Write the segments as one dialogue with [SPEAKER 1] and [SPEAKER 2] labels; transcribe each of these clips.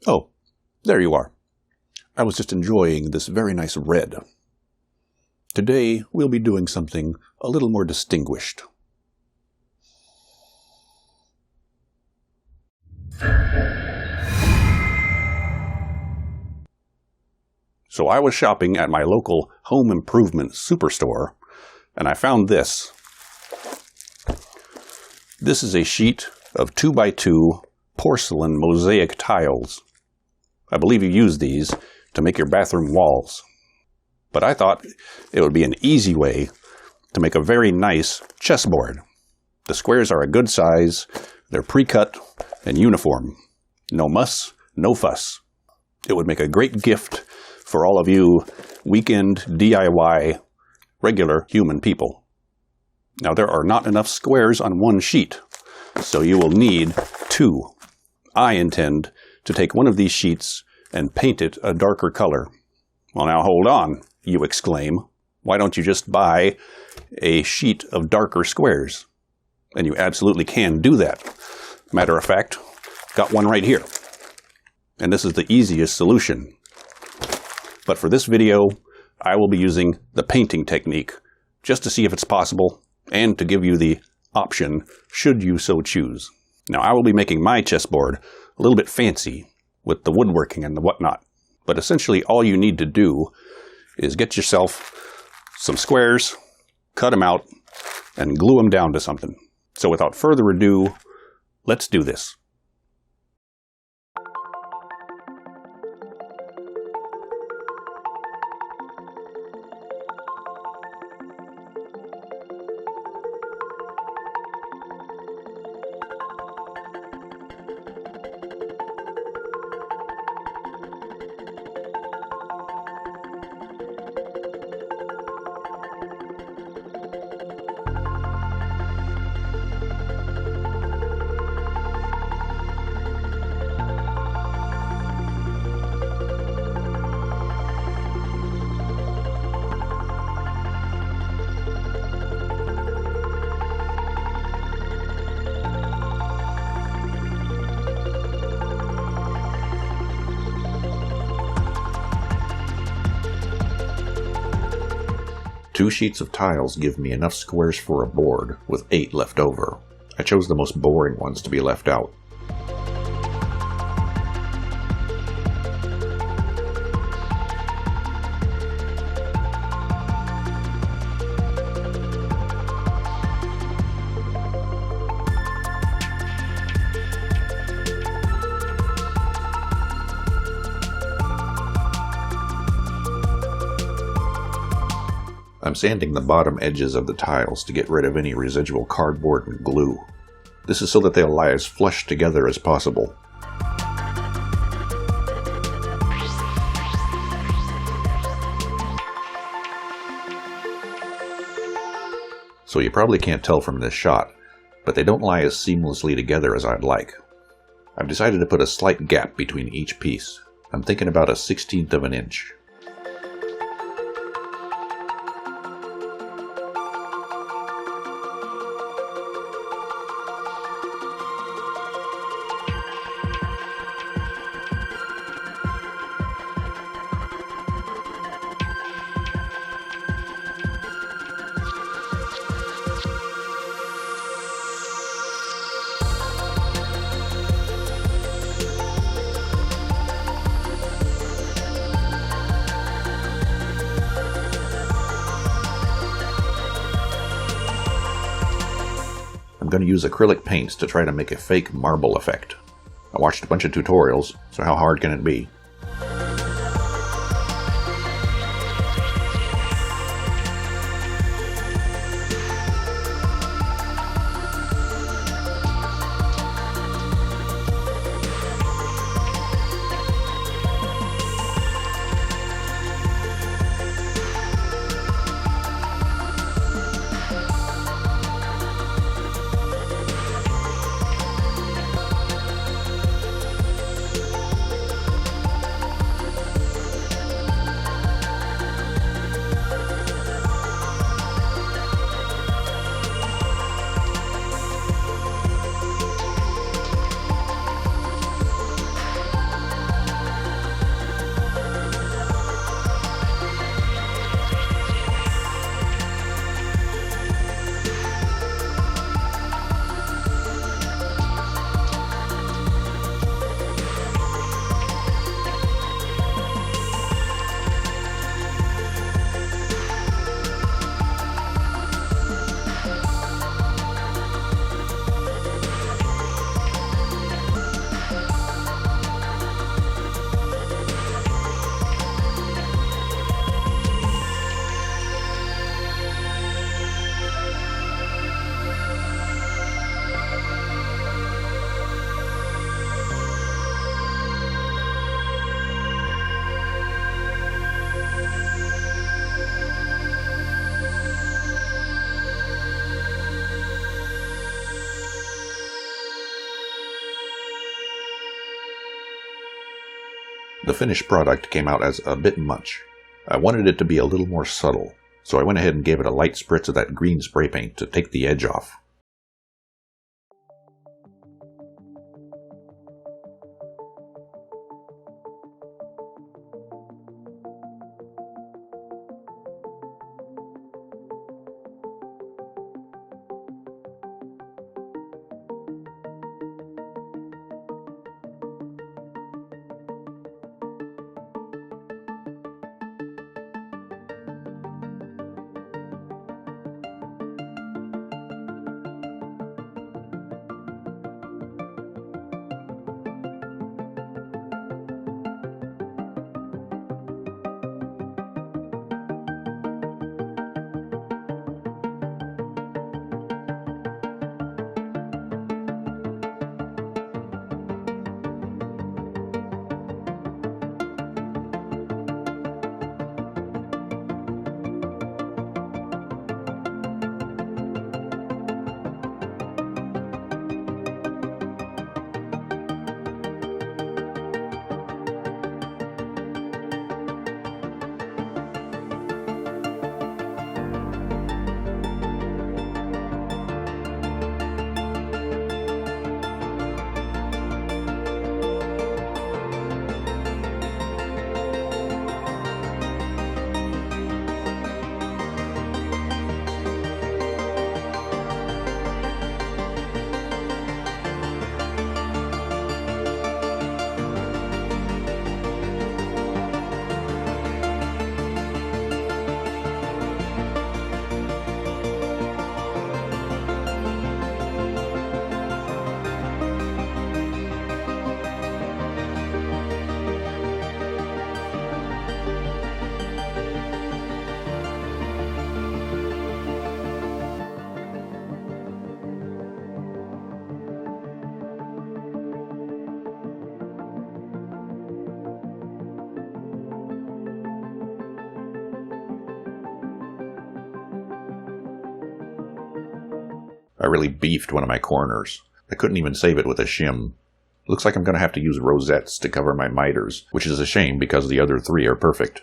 [SPEAKER 1] Oh, there you are. I was just enjoying this very nice red. Today, we'll be doing something a little more distinguished. So I was shopping at my local home improvement superstore, and I found this. This is a sheet of 2x2 porcelain mosaic tiles. I believe you use these to make your bathroom walls. But I thought it would be an easy way to make a very nice chessboard. The squares are a good size, they're pre-cut and uniform. No muss, no fuss. It would make a great gift for all of you weekend DIY regular human people. Now there are not enough squares on one sheet, so you will need two. I intend to take one of these sheets and paint it a darker color. Well, now hold on, you exclaim. Why don't you just buy a sheet of darker squares? And you absolutely can do that. Matter of fact, got one right here. And this is the easiest solution. But for this video, I will be using the painting technique just to see if it's possible and to give you the option should you so choose. Now I will be making my chessboard a little bit fancy with the woodworking and the whatnot. But essentially all you need to do is get yourself some squares, cut them out, and glue them down to something. So without further ado, let's do this. Two sheets of tiles give me enough squares for a board, with 8 left over. I chose the most boring ones to be left out. I'm sanding the bottom edges of the tiles to get rid of any residual cardboard and glue. This is so that they'll lie as flush together as possible. So you probably can't tell from this shot, but they don't lie as seamlessly together as I'd like. I've decided to put a slight gap between each piece. I'm thinking about 1/16 of an inch. I'm going to use acrylic paints to try to make a fake marble effect. I watched a bunch of tutorials, so how hard can it be? The finished product came out as a bit much. I wanted it to be a little more subtle, so I went ahead and gave it a light spritz of that green spray paint to take the edge off. I really beefed one of my corners. I couldn't even save it with a shim. Looks like I'm going to have to use rosettes to cover my miters, which is a shame because the other three are perfect.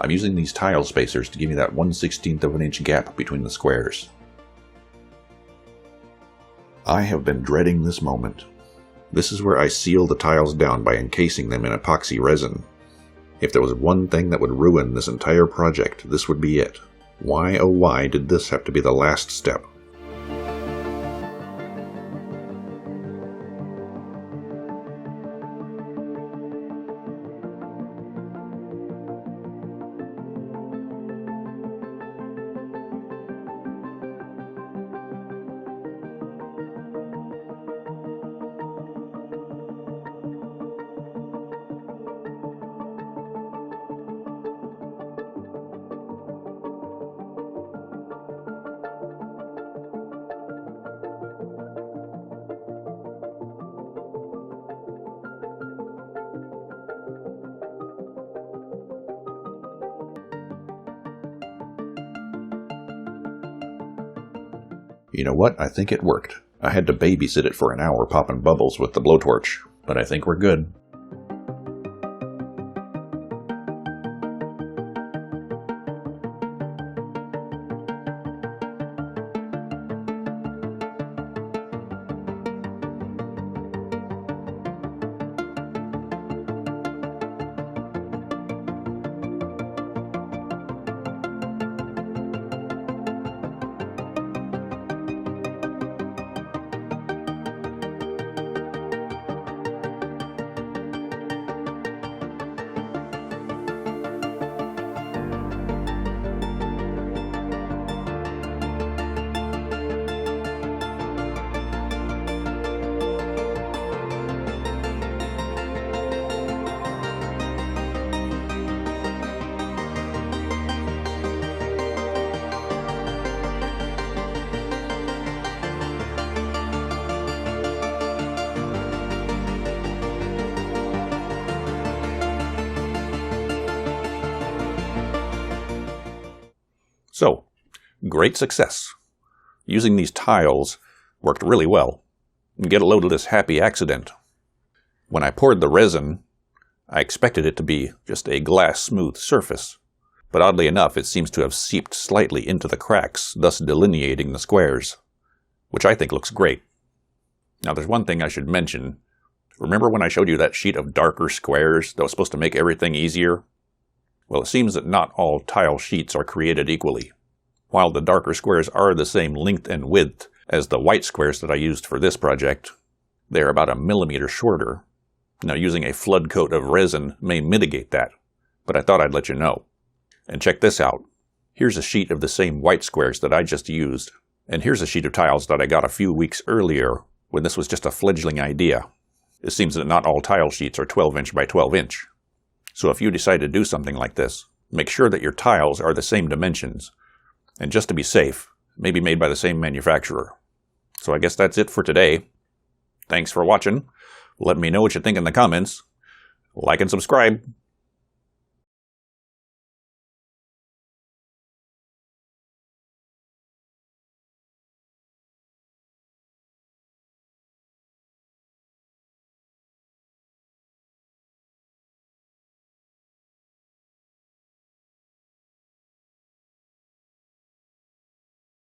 [SPEAKER 1] I'm using these tile spacers to give me that 1/16 of an inch gap between the squares. I have been dreading this moment. This is where I seal the tiles down by encasing them in epoxy resin. If there was one thing that would ruin this entire project, this would be it. Why, oh why, did this have to be the last step? You know what? I think it worked. I had to babysit it for an hour popping bubbles with the blowtorch, but I think we're good. So, great success. Using these tiles worked really well. Get a load of this happy accident. When I poured the resin, I expected it to be just a glass smooth surface, but oddly enough it seems to have seeped slightly into the cracks, thus delineating the squares, which I think looks great. Now there's one thing I should mention. Remember when I showed you that sheet of darker squares that was supposed to make everything easier? Well, it seems that not all tile sheets are created equally. While the darker squares are the same length and width as the white squares that I used for this project, they are about 1 millimeter shorter. Now, using a flood coat of resin may mitigate that, but I thought I'd let you know. And check this out. Here's a sheet of the same white squares that I just used, and here's a sheet of tiles that I got a few weeks earlier when this was just a fledgling idea. It seems that not all tile sheets are 12 inch by 12 inch. So if you decide to do something like this, make sure that your tiles are the same dimensions. And just to be safe, maybe made by the same manufacturer. So I guess that's it for today. Thanks for watching. Let me know what you think in the comments. Like and subscribe.